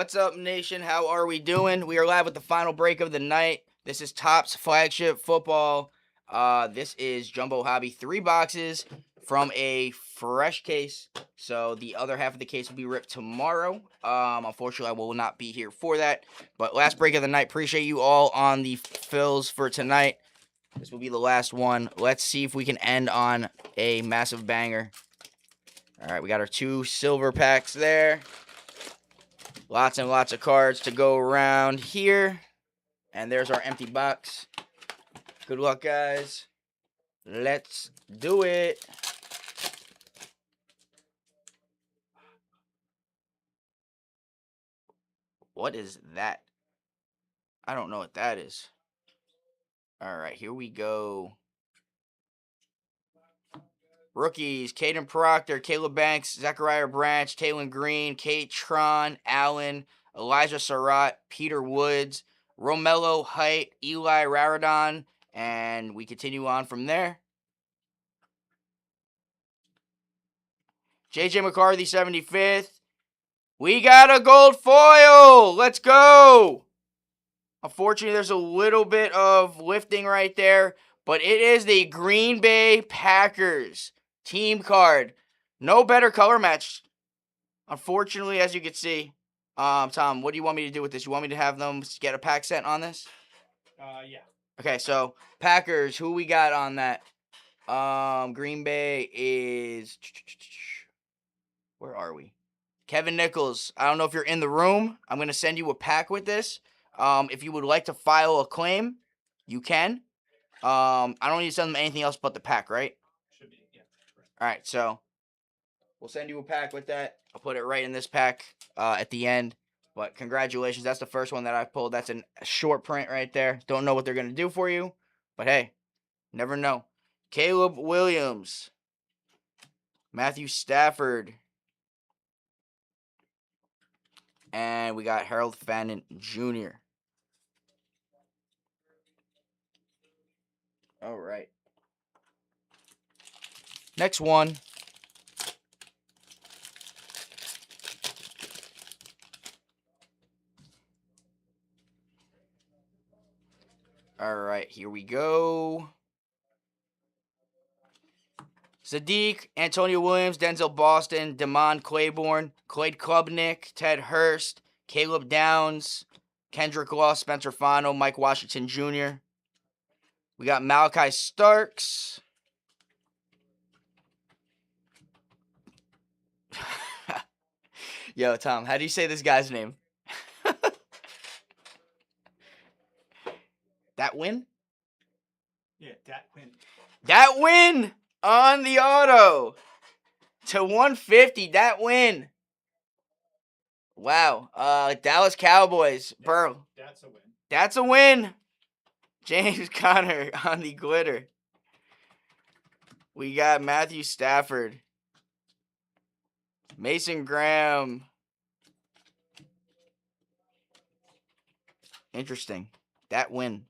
What's up, nation? How are we doing? We are live with the final break of the night. This is Topps Flagship Football. This is Jumbo Hobby. 3 boxes from a fresh case. So the other half of the case will be ripped tomorrow. Unfortunately, I will not be here for that. But last break of the night. Appreciate you all on the fills for tonight. This will be the last one. Let's see if we can end on a massive banger. All right, we got our 2 silver packs there. Lots and lots of cards to go around here. And there's our empty box. Good luck, guys. Let's do it. What is that? I don't know what that is. All right, here we go. Rookies, Caden Proctor, Caleb Banks, Zachariah Branch, Taylon Green, Kate Tron, Allen, Elijah Surratt, Peter Woods, Romello Height, Eli Raradon, and we continue on from there. JJ McCarthy, 75th. We got a gold foil. Let's go. Unfortunately, there's a little bit of lifting right there, but it is the Green Bay Packers team card. No better color match, unfortunately, as you can see. Tom, what do you want me to do with this? You want me to have them get a pack sent on this? Yeah. Okay, so Packers, who we got on that? Green Bay is... Where are we? Kevin Nichols. I don't know if you're in the room. I'm going to send you a pack with this. If you would like to file a claim, you can. I don't need to send them anything else but the pack, right? Should be, yeah. All right, so we'll send you a pack with that. I'll put it right in this pack at the end. But congratulations. That's the first one that I pulled. That's a short print right there. Don't know what they're going to do for you. But hey, never know. Caleb Williams. Matthew Stafford. And we got Harold Fannin Jr. All right. Next one. All right, here we go. Sadiq, Antonio Williams, Denzel Boston, Damon Claiborne, Clyde Klubnik, Ted Hurst, Caleb Downs, Kendrick Law, Spencer Fano, Mike Washington Jr. We got Malachi Starks. Yo, Tom, how do you say this guy's name? That win? Yeah, that win. That win on the auto to 150. That win. Wow. Dallas Cowboys. Burrow. That's a win. That's a win. James Conner on the glitter. We got Matthew Stafford. Mason Graham. Interesting. That win.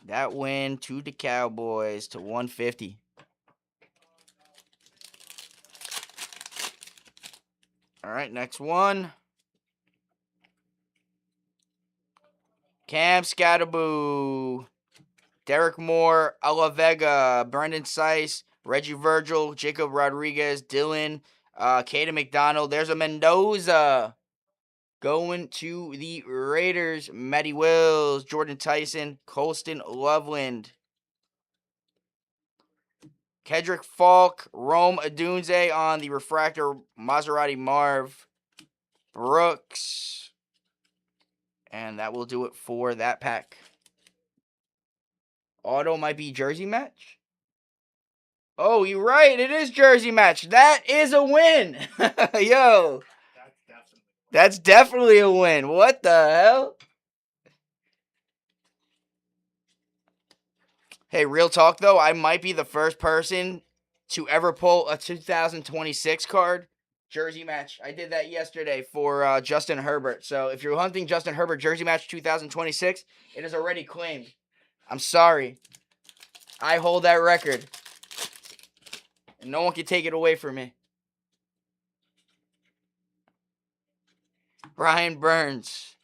That win to the Cowboys to 150. All right, next one. Cam Scatterboo. Derek Moore, Ella Vega, Brendan Seiss, Reggie Virgil, Jacob Rodriguez, Dylan, Caden McDonald. There's a Mendoza. Going to the Raiders, Matty Wills, Jordan Tyson, Colston Loveland. Kedrick Falk, Rome Adunze on the refractor, Maserati Marv, Brooks. And that will do it for that pack. Auto might be jersey match. Oh, you're right. It is jersey match. That is a win. Yo. That's definitely a win. What the hell? Hey, real talk, though. I might be the first person to ever pull a 2026 card jersey match. I did that yesterday for Justin Herbert. So if you're hunting Justin Herbert jersey match 2026, it is already claimed. I'm sorry. I hold that record. And no one can take it away from me. Ryan Burns,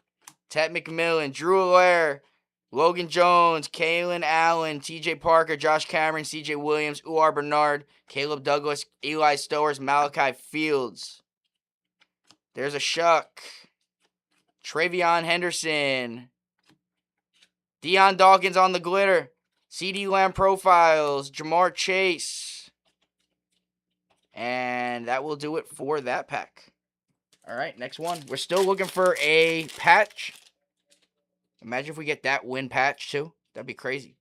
Ted McMillan, Drew Allaire, Logan Jones, Kalen Allen, TJ Parker, Josh Cameron, CJ Williams, Uar Bernard, Caleb Douglas, Eli Stowers, Malachi Fields. There's a Shuck. Travion Henderson. Deion Dawkins on the glitter. CD Lamb profiles. Jamar Chase. And that will do it for that pack. All right, next one. We're still looking for a patch. Imagine if we get that win patch too. That'd be crazy.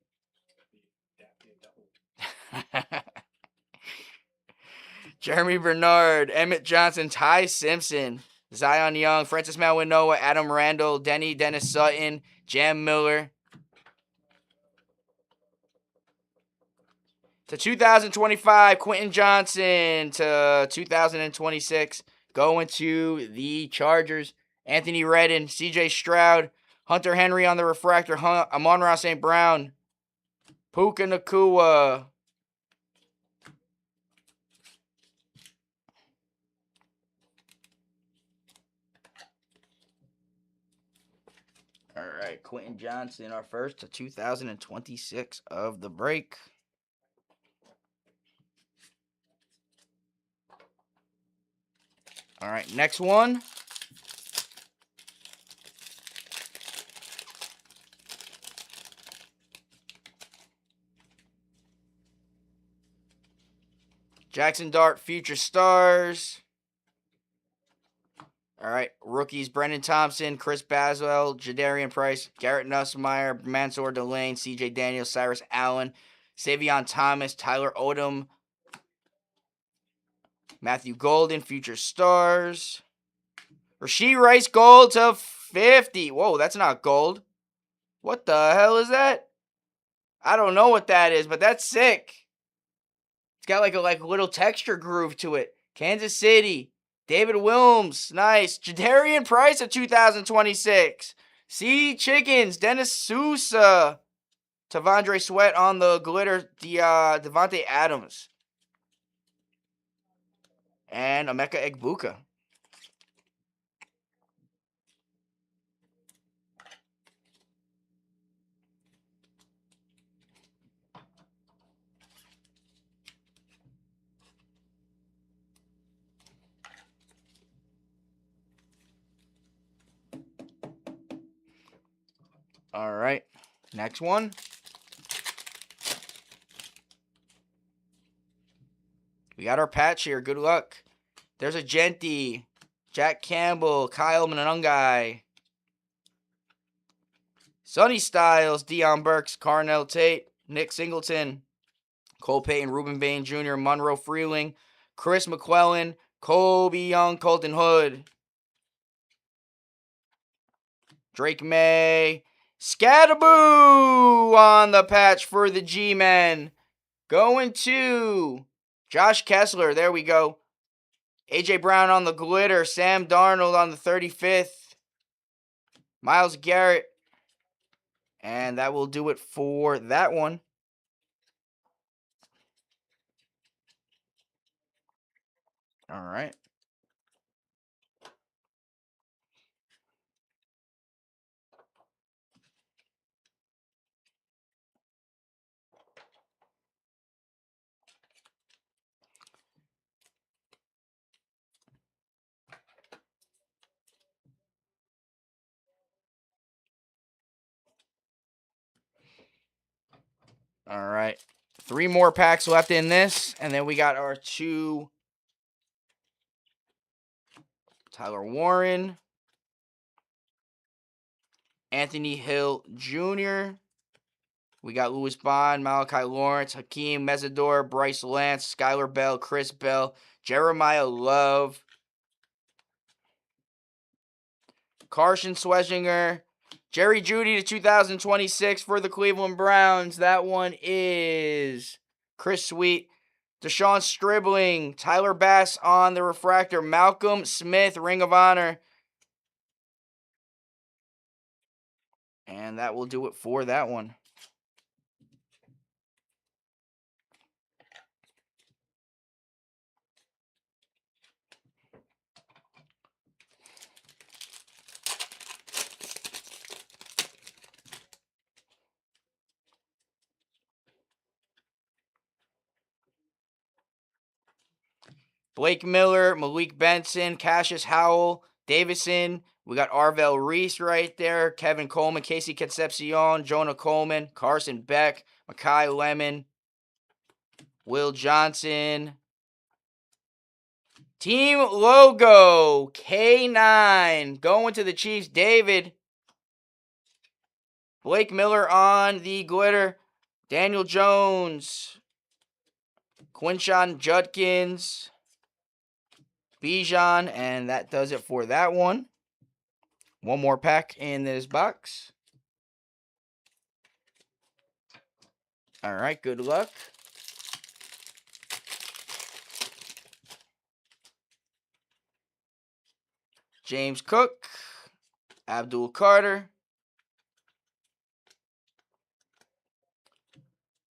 Jeremy Bernard, Emmett Johnson, Ty Simpson, Zion Young, Francis Mawinoa, Adam Randall, Dennis Sutton, Jam Miller. To 2025, Quentin Johnson. To 2026, going to the Chargers. Anthony Redden, CJ Stroud, Hunter Henry on the refractor, Amon-Ra St. Brown, Puka Nacua. All right, Quentin Johnson, our first to 2026 of the break. All right, next one. Jackson Dart, Future Stars. All right, rookies, Brendan Thompson, Chris Baswell, Jadarian Price, Garrett Nussmeier, Mansour Delane, CJ Daniels, Cyrus Allen, Savion Thomas, Tyler Odom, Matthew Golden, Future Stars. Rashee Rice, gold to 50. Whoa, that's not gold. What the hell is that? I don't know what that is, but that's sick. It's got like a little texture groove to it. Kansas City. David Wilms, nice. Jadarian Price of 2026. Sea Chickens, Dennis Sousa. Tavondre Sweat on the glitter, Devontae Adams. And Emeka Egbuka. All right, next one. We got our patch here. Good luck. There's a Genti, Jack Campbell, Kyle Manungai, Sonny Styles, Deion Burks, Carnell Tate, Nick Singleton, Cole Payton, Ruben Bain Jr., Monroe Freeling, Chris McClellan, Kobe Young, Colton Hood, Drake May, Scatterboo on the patch for the G-Men. Going to Josh Kessler. There we go. A.J. Brown on the glitter. Sam Darnold on the 35th. Myles Garrett. And that will do it for that one. All right. All right. 3 more packs left in this. And then we got our 2 Tyler Warren, Anthony Hill Jr. We got Louis Bond, Malachi Lawrence, Hakeem Mesidor, Bryce Lance, Skylar Bell, Chris Bell, Jeremiah Love, Carson Schwarzenegger, Jerry Jeudy to 2026 for the Cleveland Browns. That one is Chris Sweet. Deshaun Stribling, Tyler Bass on the refractor, Malcolm Smith, Ring of Honor. And that will do it for that one. Blake Miller, Malik Benson, Cassius Howell, Davison. We got Arvell Reese right there. Kevin Coleman, Casey Concepcion, Jonah Coleman, Carson Beck, Makai Lemon, Will Johnson. Team logo, K9. Going to the Chiefs, David. Blake Miller on the glitter. Daniel Jones. Quinshon Judkins. Bijan. And that does it for that one. One more pack in this box. All right, good luck. James Cook. Abdul Carter.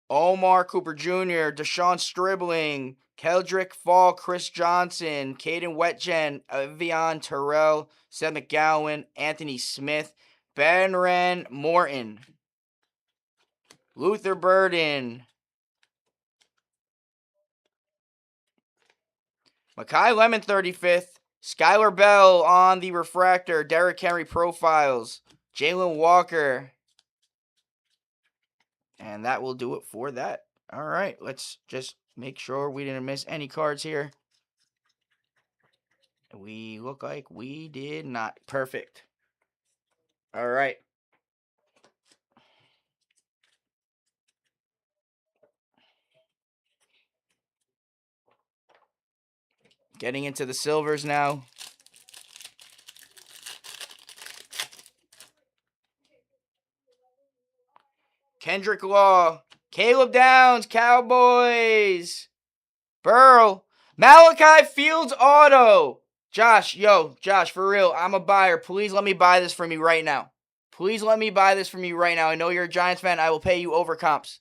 Omar Cooper Jr., Deshaun Stribling, Keldrick Fall, Chris Johnson, Caden Wetjen, Avion Terrell, Seth McGowan, Anthony Smith, Benren Morton, Luther Burden, Makai Lemon 35th, Skylar Bell on the refractor, Derrick Henry profiles, Jalen Walker. And that will do it for that. All right, let's just make sure we didn't miss any cards here. We look like we did not. Perfect. All right. Getting into the silvers now. Kendrick Law, Caleb Downs, Cowboys, Burl, Malachi Fields auto. Josh, for real, I'm a buyer. Please let me buy this from you right now. Please let me buy this from you right now. I know you're a Giants fan. I will pay you over comps.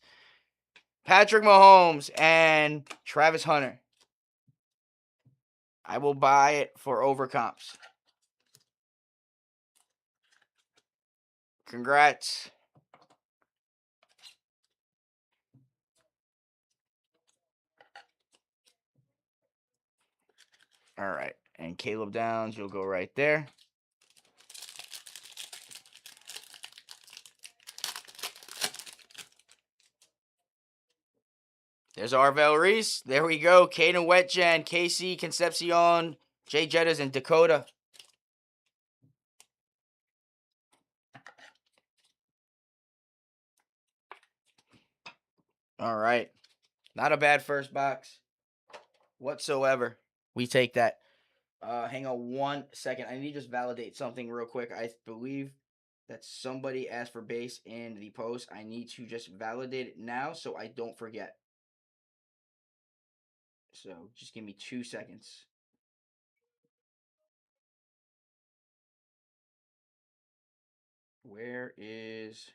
Patrick Mahomes and Travis Hunter. I will buy it for over comps. Congrats. All right. And Caleb Downs, you'll go right there. There's Arvell Reese. There we go. Caden Wetjen, Casey Concepcion, Jay Jettas, and Dakota. All right. Not a bad first box whatsoever. We take that. Hang on 1 second. I need to just validate something real quick. I believe that somebody asked for base in the post. I need to just validate it now so I don't forget. So just give me 2 seconds. Where is...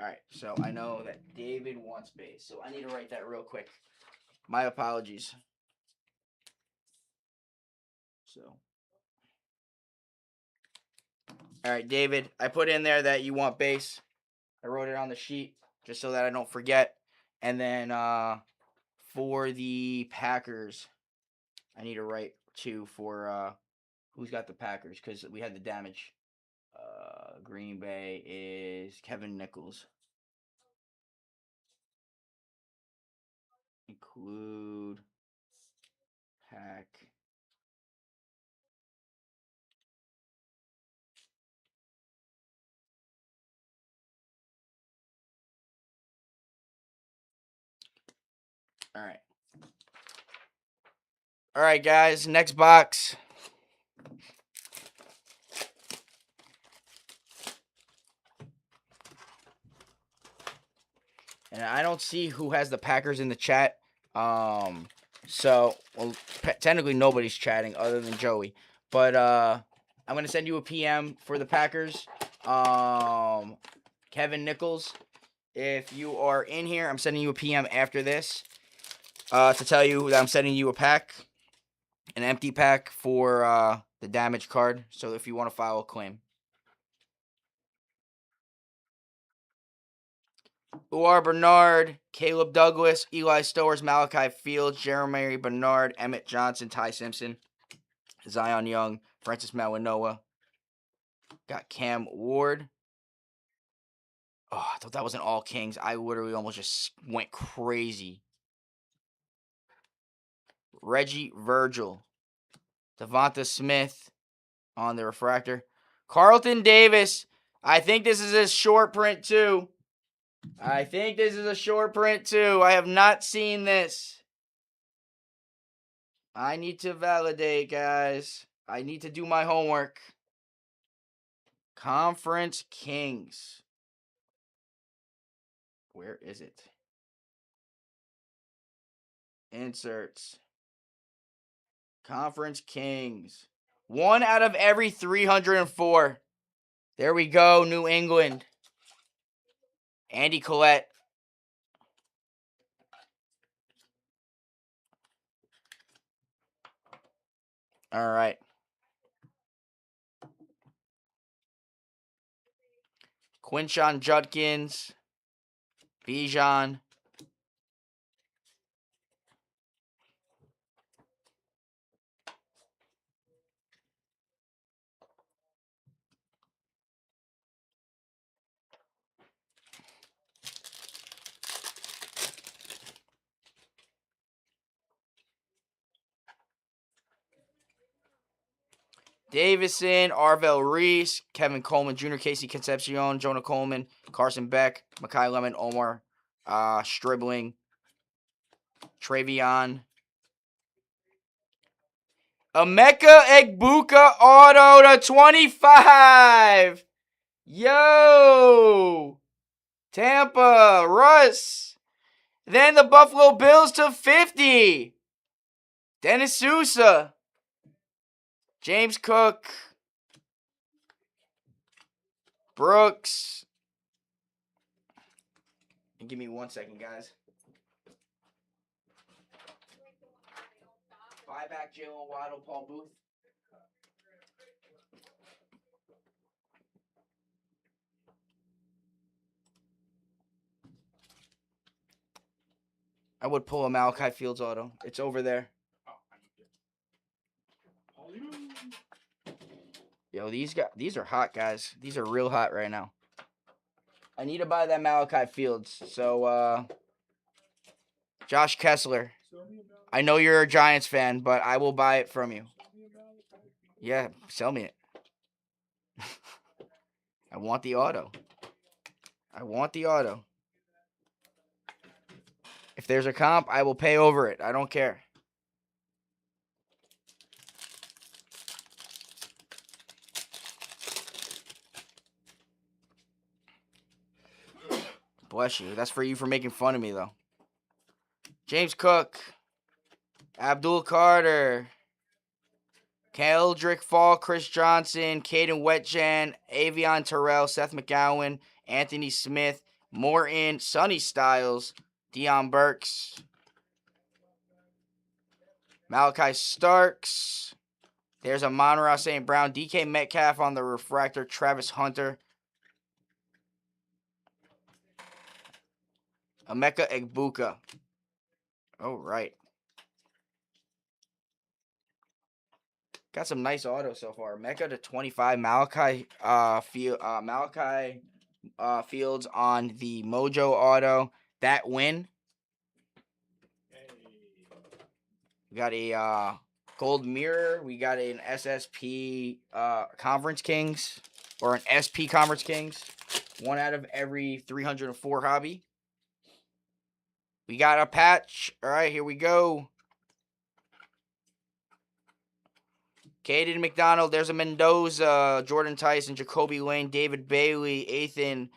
All right, so I know that David wants base, so I need to write that real quick. My apologies. So, all right, David, I put in there that you want base. I wrote it on the sheet just so that I don't forget. And then for the Packers, I need to write two for who's got the Packers because we had the damage. Green Bay is Kevin Nichols. Include pack. All right. All right, guys. Next box. And I don't see who has the Packers in the chat. So, well, technically nobody's chatting other than Joey. But I'm going to send you a PM for the Packers. Kevin Nichols, if you are in here, I'm sending you a PM after this to tell you that I'm sending you a pack, an empty pack for the damage card. So if you want to file a claim. Uar Bernard, Caleb Douglas, Eli Stowers, Malachi Fields, Jeremy Bernard, Emmett Johnson, Ty Simpson, Zion Young, Francis Mawanoa. Got Cam Ward. Oh, I thought that was an all Kings. I literally almost just went crazy. Reggie Virgil. Devonta Smith on the refractor. Carlton Davis. I think this is a short print too. I have not seen this. I need to validate, guys. I need to do my homework. Conference Kings. Where is it? Inserts. Conference Kings. 1 out of every 304. There we go, New England. Andy Collette. All right. Quinshon Judkins. Bijan. Davison, Arvell Reese, Kevin Coleman Jr., Casey Concepcion, Jonah Coleman, Carson Beck, Makai Lemon, Omar Stribling, Travion. Emeka Egbuka auto to 25. Yo. Tampa, Russ. Then the Buffalo Bills to 50. Dennis Sousa. James Cook. Brooks. And give me 1 second, guys. Buyback Jalen Waddle, Paul Booth. I would pull a Malachi Fields auto. It's over there. Yo, these are hot, guys. These are real hot right now. I need to buy that Malachi Fields. So, Josh Kessler. I know you're a Giants fan, but I will buy it from you. Yeah, sell me it. I want the auto. If there's a comp, I will pay over it. I don't care. Bless you. That's for you for making fun of me, though. James Cook. Abdul Carter. Keldrick Fall, Chris Johnson, Caden Wetjan, Avion Terrell, Seth McGowan, Anthony Smith, Morton, Sonny Styles, Deion Burks, Malachi Starks. There's a Monroe St. Brown, DK Metcalf on the refractor, Travis Hunter, Emeka Egbuka. All right. Got some nice autos so far. Mecca to 25. Malachi Fields on the Mojo auto. That win. We got a gold mirror. We got an SSP Conference Kings. Or an SP Conference Kings. 1 out of every 304 hobby. We got a patch. All right, here we go. Caden McDonald, there's a Mendoza, Jordan Tyson, Jacoby Lane, David Bailey, Ethan,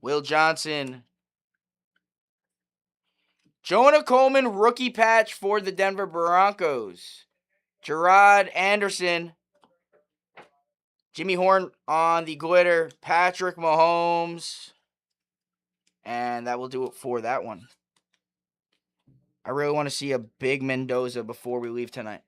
Will Johnson. Jonah Coleman, rookie patch for the Denver Broncos. Gerard Anderson. Jimmy Horn on the glitter. Patrick Mahomes. And that will do it for that one. I really want to see a big Mendoza before we leave tonight.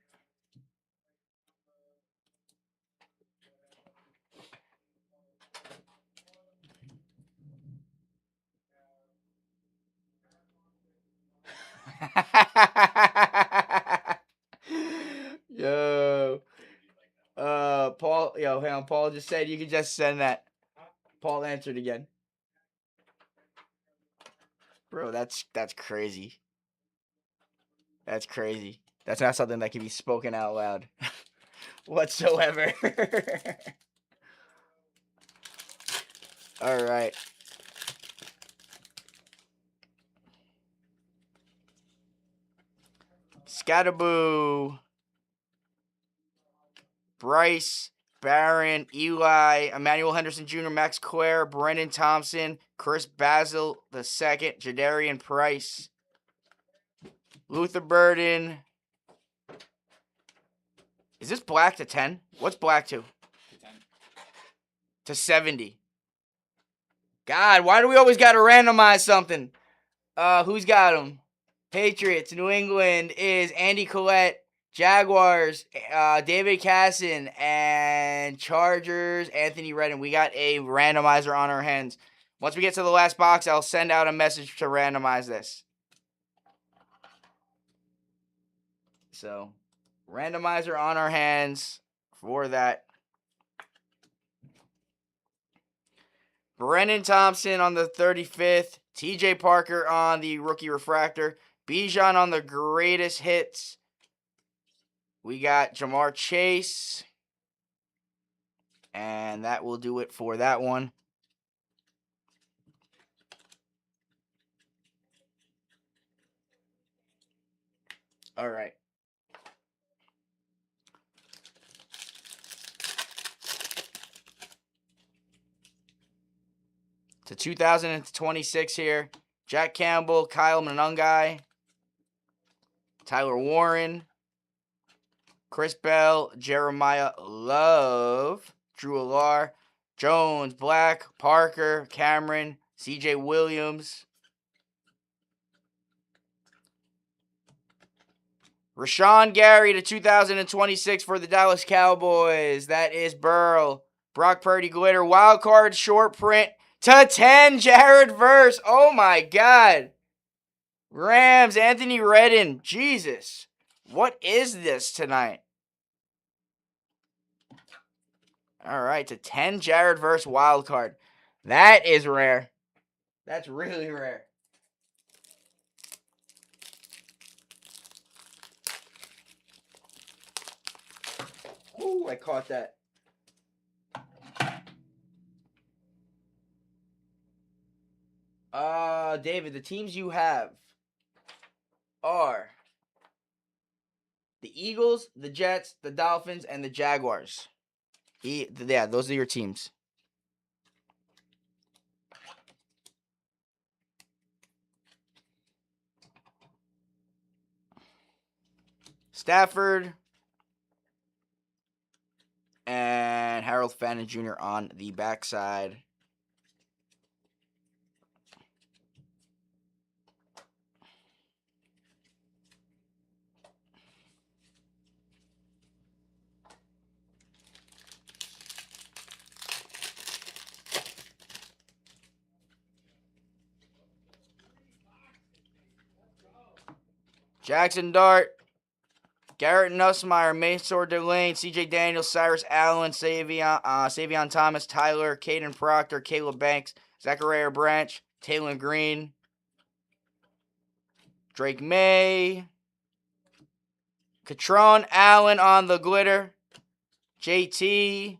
Paul, yo, hang on. Paul just said you could just send that. Paul answered again. Bro, that's crazy. That's crazy. That's not something that can be spoken out loud whatsoever. All right. Scatterboo. Bryce, Barron, Eli, Emmanuel Henderson Jr., Max Quare, Brendan Thompson, Chris Basil II, Jadarian Price, Luther Burden. Is this black to 10? What's black to? 10. To 70. God, why do we always got to randomize something? Who's got them? Patriots, New England is Andy Collette. Jaguars, David Casson, and Chargers, Anthony Redden. We got a randomizer on our hands. Once we get to the last box, I'll send out a message to randomize this. So, randomizer on our hands for that. Brennan Thompson on the 35th. TJ Parker on the rookie refractor. Bijan on the greatest hits. We got Jamar Chase. And that will do it for that one. All right. To 2026 here. Jack Campbell, Kyle Monangai, Tyler Warren, Chris Bell, Jeremiah Love, Drew Alar, Jones, Black, Parker, Cameron, CJ Williams, Rashawn Gary to 2026 for the Dallas Cowboys. That is Burl. Brock Purdy glitter. Wild card short print to 10. Jared Verse. Oh my God. Rams. Anthony Redden. Jesus. What is this tonight? All right. To 10. Jared Verse wild card. That is rare. That's really rare. Ooh, I caught that. David, the teams you have are the Eagles, the Jets, the Dolphins, and the Jaguars. Yeah, those are your teams. Stafford and Harold Fannin Jr. on the backside. Jackson Dart, Garrett Nussmeier, Masor Delane, CJ Daniels, Cyrus Allen, Savion Thomas, Tyler, Caden Proctor, Caleb Banks, Zachariah Branch, Taylor Green, Drake May, Katron Allen on the glitter, JT,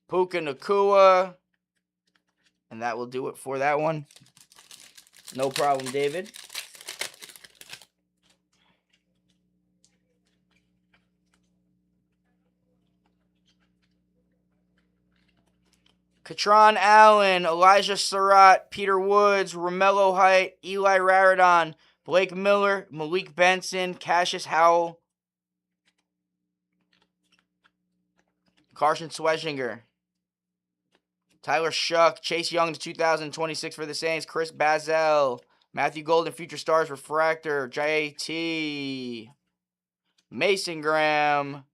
Puka Nakua, and that will do it for that one. No problem, David. Katron Allen, Elijah Surratt, Peter Woods, Romello Height, Eli Raridon, Blake Miller, Malik Benson, Cassius Howell, Carson Schwetzinger, Tyler Shuck, Chase Young to 2026 for the Saints, Chris Bazel, Matthew Golden, Future Stars Refractor, JT, Mason Graham,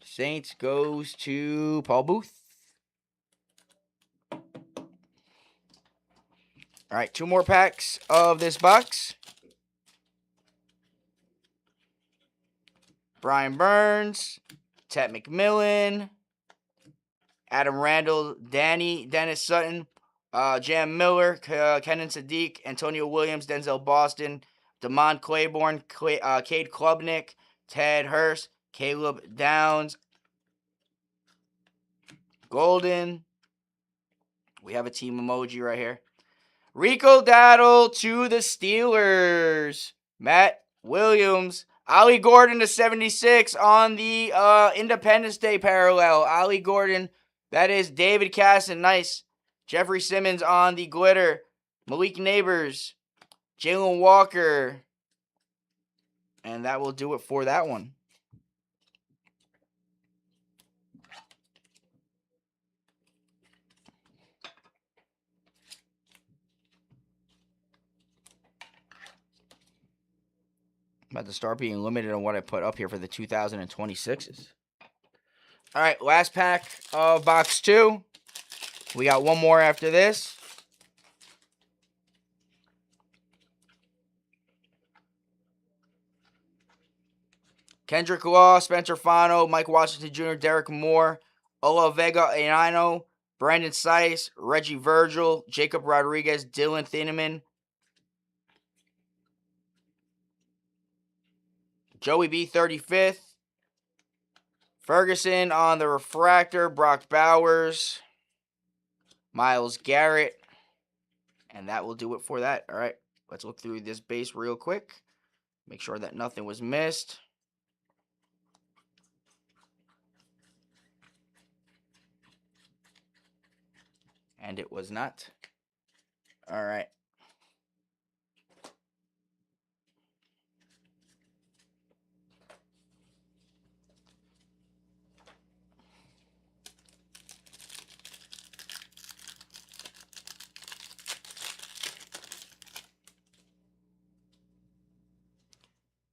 Saints goes to Paul Booth. All right, 2 more packs of this box. Brian Burns, Ted McMillan, Adam Randall, Dennis Sutton, Jam Miller, Kenan Sadiq, Antonio Williams, Denzel Boston, Damon Claiborne, Cade Klubnik, Ted Hurst, Caleb Downs, Golden. We have a team emoji right here. Rico Daddle to the Steelers. Matt Williams. Ollie Gordon to 76 on the Independence Day parallel. Ollie Gordon. That is David Casson. Nice. Jeffrey Simmons on the glitter. Malik Neighbors. Jalen Walker. And that will do it for that one. I'm about to start being limited on what I put up here for the 2026s. All right, last pack of box 2. We got one more after this. Kendrick Law, Spencer Fano, Mike Washington Jr., Derek Moore, Ola Vega Ainano, Brandon Seiss, Reggie Virgil, Jacob Rodriguez, Dylan Thieneman, Joey B. 35th, Ferguson on the refractor, Brock Bowers, Myles Garrett, and that will do it for that. All right, let's look through this base real quick. Make sure that nothing was missed. And it was not. All right.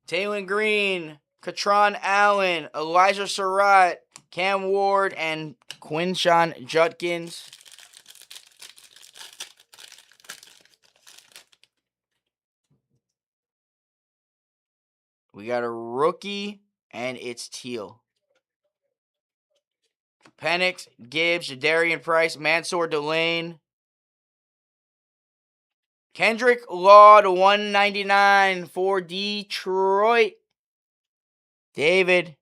Taylor Green, Katron Allen, Elijah Surratt, Cam Ward, and Quinshon Judkins. We got a rookie, and it's teal. Penix, Gibbs, Jadarian Price, Mansour Delane. Kendrick Law to 199 for Detroit. David.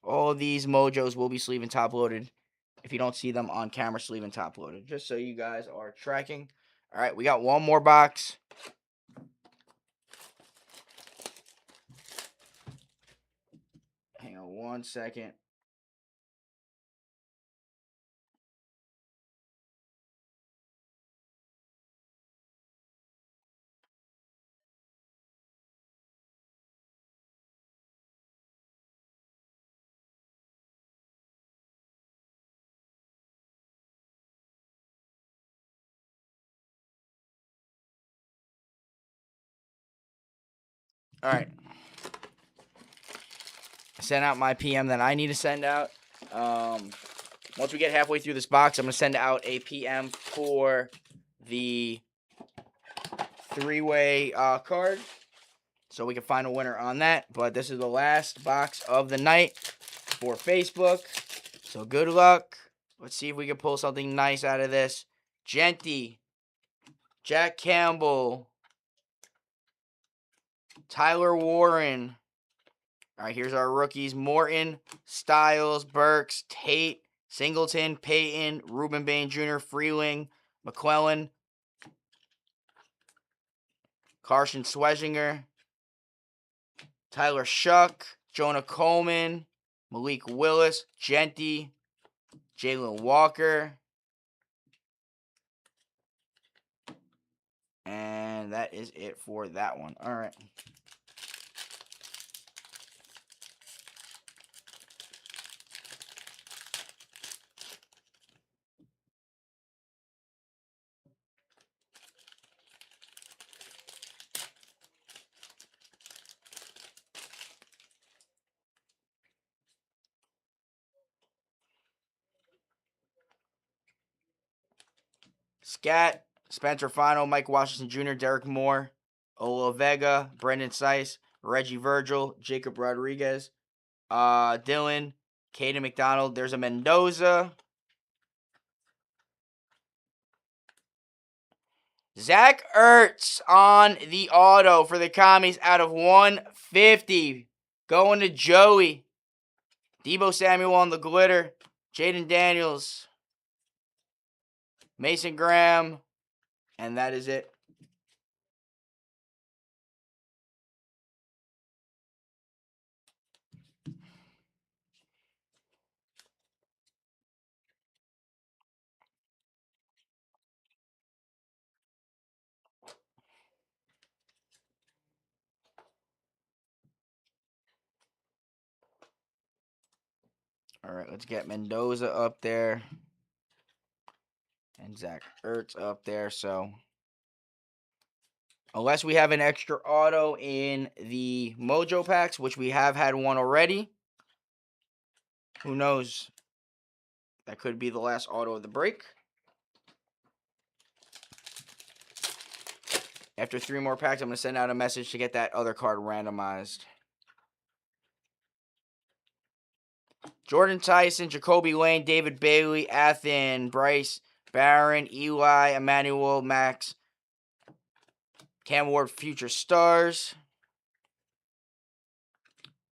All of these mojos will be sleeve and top loaded. If you don't see them on camera, sleeve and top loaded. Just so you guys are tracking. All right, we got one more box. Hang on 1 second. All right. I sent out my PM that I need to send out. Once we get halfway through this box, I'm going to send out a PM for the three-way card so we can find a winner on that. But this is the last box of the night for Facebook. So good luck. Let's see if we can pull something nice out of this. Genty, Jack Campbell, Tyler Warren. All right, here's our rookies. Morton, Styles, Burks, Tate, Singleton, Payton, Ruben Bain Jr., Freeling, McClellan, Carson Schwezinger, Tyler Shuck, Jonah Coleman, Malik Willis, Genty, Jalen Walker. And that is it for that one. All right. Scat, Spencer Fano, Mike Washington Jr., Derek Moore, Ola Vega, Brendan Seiss, Reggie Virgil, Jacob Rodriguez, Dylan, Caden McDonald. There's a Mendoza. Zach Ertz on the auto for the Commies out of 150. Going to Joey. Debo Samuel on the glitter. Jaden Daniels. Mason Graham. And that is it. All right, let's get Mendoza up there. And Zach Ertz up there. So, unless we have an extra auto in the Mojo packs, which we have had one already. Who knows? That could be the last auto of the break. After 3 more packs, I'm going to send out a message to get that other card randomized. Jordan Tyson, Jacoby Lane, David Bailey, Athen, Bryce, Barron, Eli, Emmanuel, Max, Cam Ward, Future Stars.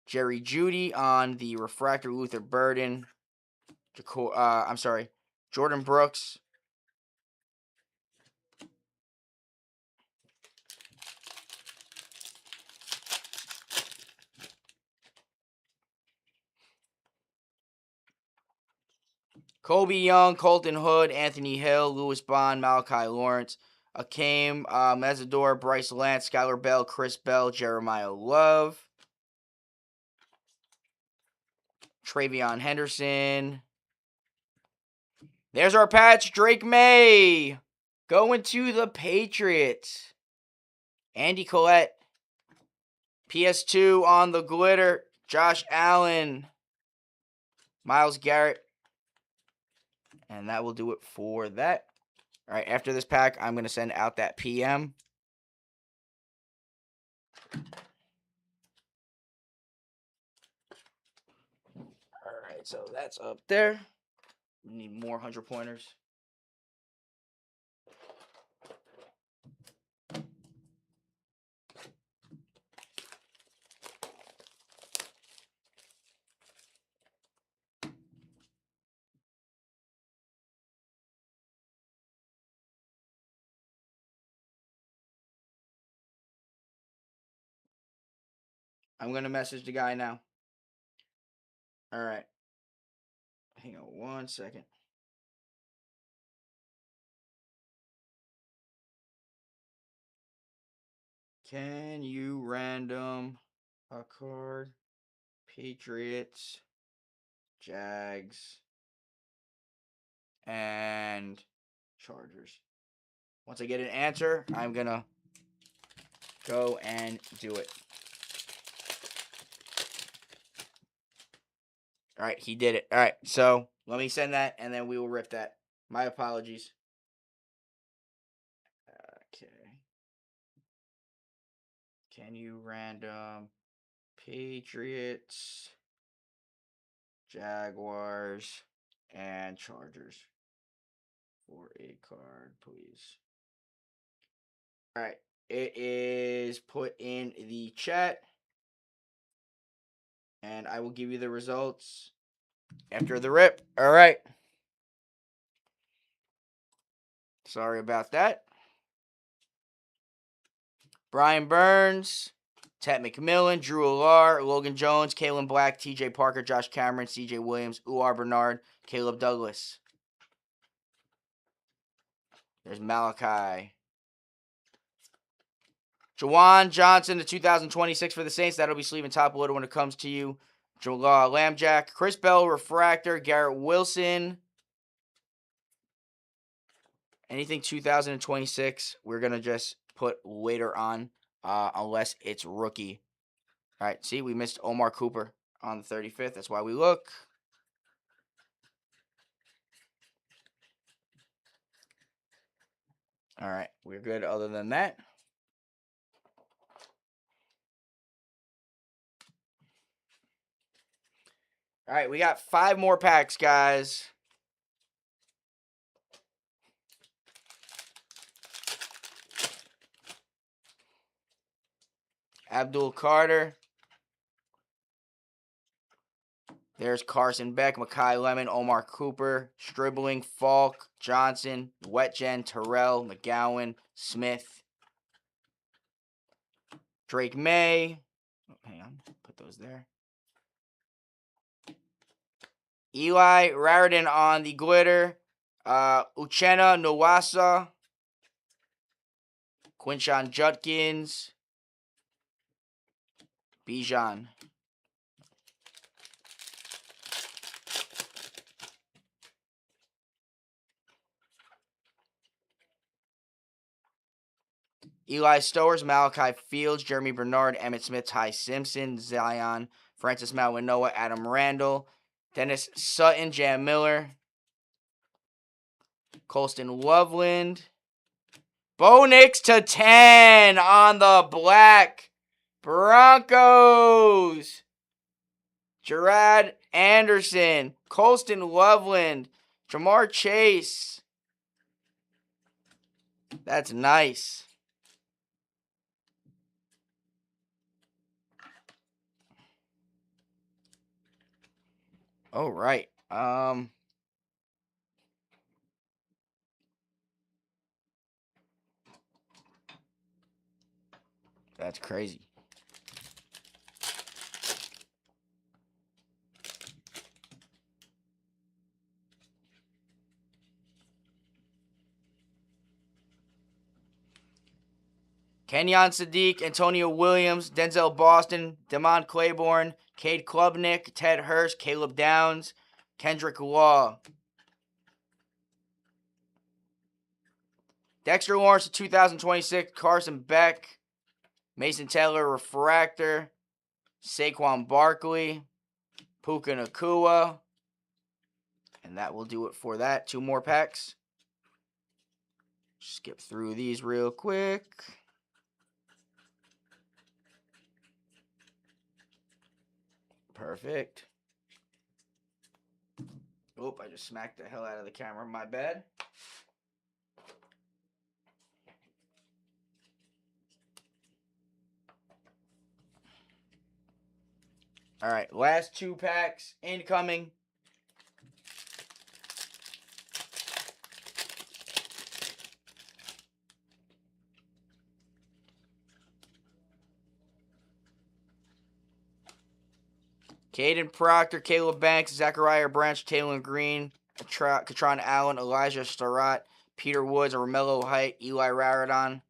Jerry Jeudy on the Refractor, Luther Burden. Jordan Brooks. Kobe Young, Colton Hood, Anthony Hill, Lewis Bond, Malachi Lawrence, Akeem Mesidor, Bryce Lance, Skylar Bell, Chris Bell, Jeremiah Love, Travion Henderson. There's our patch, Drake May. Going to the Patriots. Andy Collette. PS2 on the glitter, Josh Allen, Myles Garrett. And that will do it for that. All right, after this pack, I'm going to send out that PM. All right, so that's up there. We need more 100-pointers. I'm going to message the guy now. All right. Hang on 1 second. Can you random a card? Patriots, Jags, and Chargers. Once I get an answer, I'm going to go and do it. All right, he did it. All right, so let me send that, and then we will rip that. My apologies. Okay. Can you random Patriots, Jaguars, and Chargers for a card, please? All right, it is put in the chat, and I will give you the results after the rip. All right. Sorry about that. Brian Burns, Ted McMillan, Drew Alar, Logan Jones, Kalen Black, TJ Parker, Josh Cameron, CJ Williams, Uar Bernard, Caleb Douglas. There's Malachi. Jawan Johnson, the 2026 for the Saints. That'll be sleeving top loader when it comes to you. Lambjack, Chris Bell, Refractor, Garrett Wilson. Anything 2026, we're going to just put later on, unless it's rookie. All right, see, we missed Omar Cooper on the 35th. That's why we look. All right, we're good other than that. All right, we got 5 more packs, guys. Abdul Carter. There's Carson Beck, Makai Lemon, Omar Cooper, Stribling, Falk, Johnson, Wetjen, Terrell, McGowan, Smith, Drake May. Oh, hang on, put those there. Eli Raridan on the glitter. Uchenna Nwasa. Quinshon Judkins. Bijan. Eli Stowers, Malachi Fields, Jeremy Bernard, Emmett Smith, Ty Simpson, Zion, Francis Mawanoa, Adam Randall, Dennis Sutton, Jam Miller, Colston Loveland, Bo Nix to 10 on the black Broncos. Gerard Anderson, Colston Loveland, Jamar Chase. That's nice. All right. That's crazy. Kenyon Sadiq, Antonio Williams, Denzel Boston, Damon Claiborne, Cade Klubnik, Ted Hurst, Caleb Downs, Kendrick Law. Dexter Lawrence, 2026, Carson Beck, Mason Taylor, Refractor, Saquon Barkley, Puka Nacua. And that will do it for that. 2 more packs. Skip through these real quick. Perfect. Oop, I just smacked the hell out of the camera. My bad. All right, last 2 packs incoming. Caden Proctor, Caleb Banks, Zachariah Branch, Taylor Green, Katron Allen, Elijah Starrett, Peter Woods, Romello Height, Eli Raridan,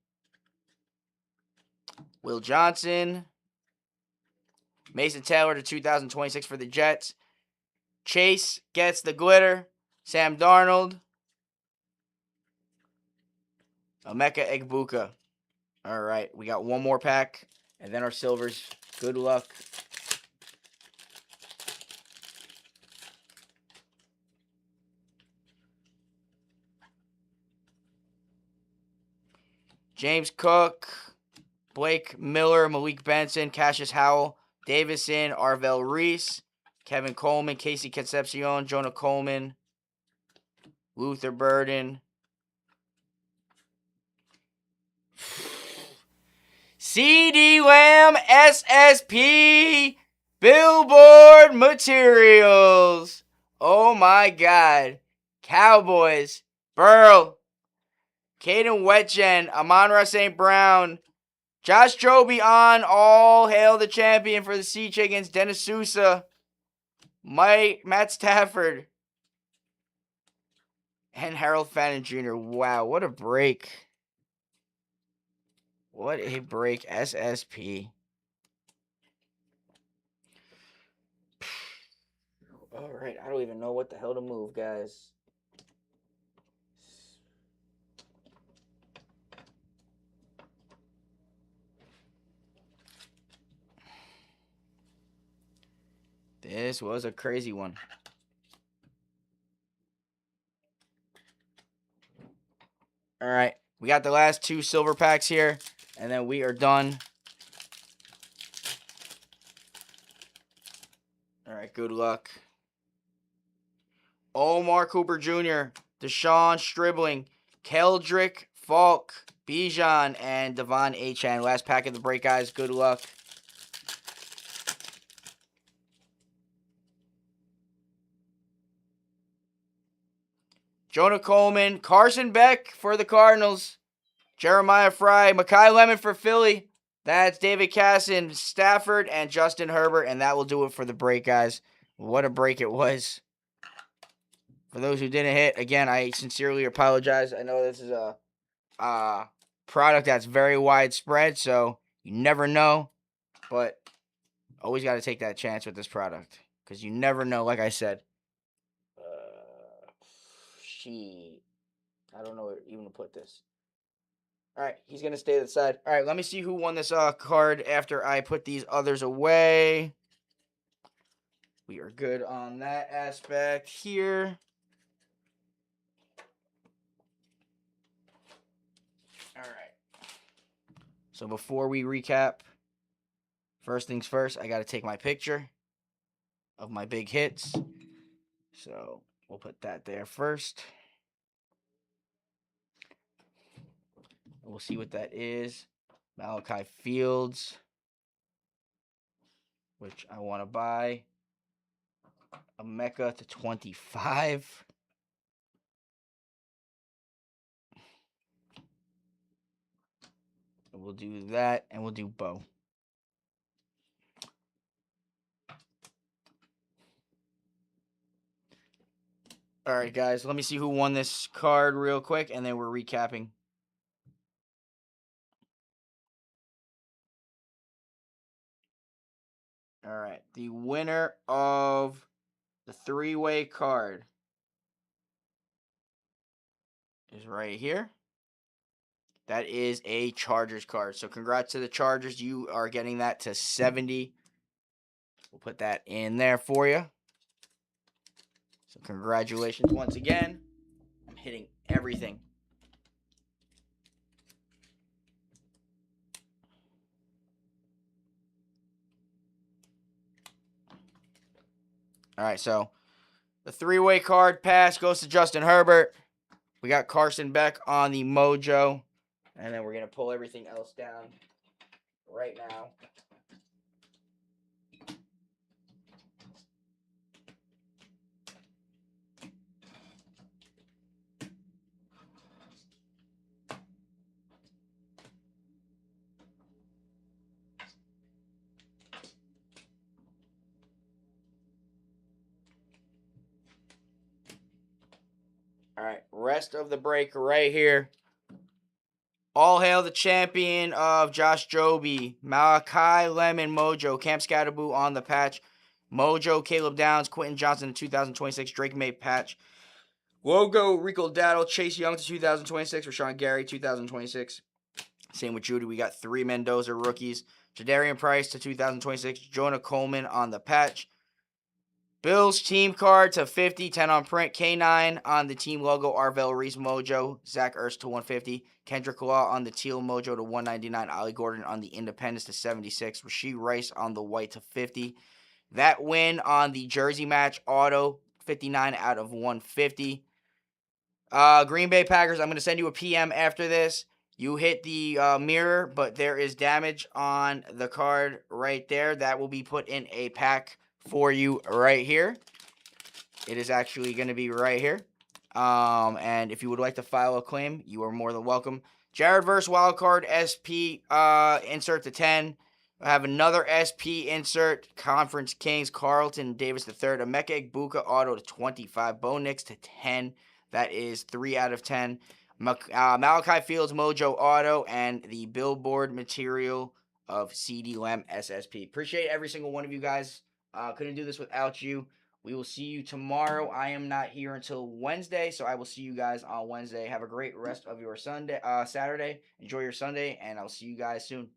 Will Johnson, Mason Taylor to 2026 for the Jets. Chase gets the glitter. Sam Darnold, Emeka Egbuka. All right, we got 1 more pack, and then our silvers. Good luck. James Cook, Blake Miller, Malik Benson, Cassius Howell, Davison, Arvell Reese, Kevin Coleman, Casey Concepcion, Jonah Coleman, Luther Burden. CD Lamb SSP Billboard Materials. Oh my God. Cowboys. Burl. Caden Wetjen. Amon-Ra St. Brown. Josh Joby on. All hail the champion for the Siege against Dennis Sousa. Matt Stafford. And Harold Fannin Jr. Wow, what a break. What a break. SSP. All right, I don't even know what the hell to move, guys. This was a crazy one. All right, we got the last 2 silver packs here, and then we are done. All right, good luck. Omar Cooper Jr., Deshaun Stribling, Keldrick Falk, Bijan, and Devon Achane. Last pack of the break, guys. Good luck. Jonah Coleman, Carson Beck for the Cardinals, Jeremiah Fry, Makai Lemon for Philly. That's David Casson, Stafford, and Justin Herbert, and that will do it for the break, guys. What a break it was. For those who didn't hit, again, I sincerely apologize. I know this is a product that's very widespread, so you never know, but always got to take that chance with this product because you never know, like I said. I don't know where even to put this. All right, he's going to stay to the side. All right, let me see who won this card after I put these others away. We are good on that aspect here. All right. So before we recap, first things first, I got to take my picture of my big hits. So we'll put that there first. We'll see what that is. Malachi Fields, which I want to buy. A Mecca to 25. We'll do that, and we'll do Bo. All right, guys, let me see who won this card real quick, and then we're recapping. All right, the winner of the three-way card is right here. That is a Chargers card. So congrats to the Chargers. You are getting that to 70. We'll put that in there for you. So congratulations once again. I'm hitting everything. All right, so the three-way card pass goes to Justin Herbert. We got Carson Beck on the Mojo. And then we're going to pull everything else down right now. All right, rest of the break right here. All hail the champion of Josh Joby, Malachi Lemon, Mojo, Cam Scatterboo on the patch, Mojo, Caleb Downs, Quentin Johnson, 2026, Drake May patch, Logo, Rico Daddle, Chase Young to 2026, Rashawn Gary, 2026. Same with Judy. We got 3 Mendoza rookies, Jadarian Price to 2026, Jonah Coleman on the patch, Bills team card to 50, 10 on print. K9 on the team logo. Arvell Reese Mojo. Zach Ertz to 150. Kendrick Law on the teal Mojo to 199. Ollie Gordon on the Independence to 76. Rashee Rice on the white to 50. That win on the jersey match auto, 59 out of 150. Green Bay Packers, I'm going to send you a PM after this. You hit the mirror, but there is damage on the card right there. That will be put in a pack for you right here. It is actually going to be right here. And if you would like to file a claim, you are more than welcome. Jared versus Wildcard SP insert to 10. I have another SP insert. Conference Kings, Carlton Davis III. Emeka Egbuka auto to 25. Bo Nix to 10. That is 3 out of 10. Malachi Fields Mojo auto and the billboard material of CD Lamb SSP. Appreciate every single one of you guys. Couldn't do this without you. We will see you tomorrow. I am not here until Wednesday, so I will see you guys on Wednesday. Have a great rest of your Saturday. Enjoy your Sunday, and I'll see you guys soon.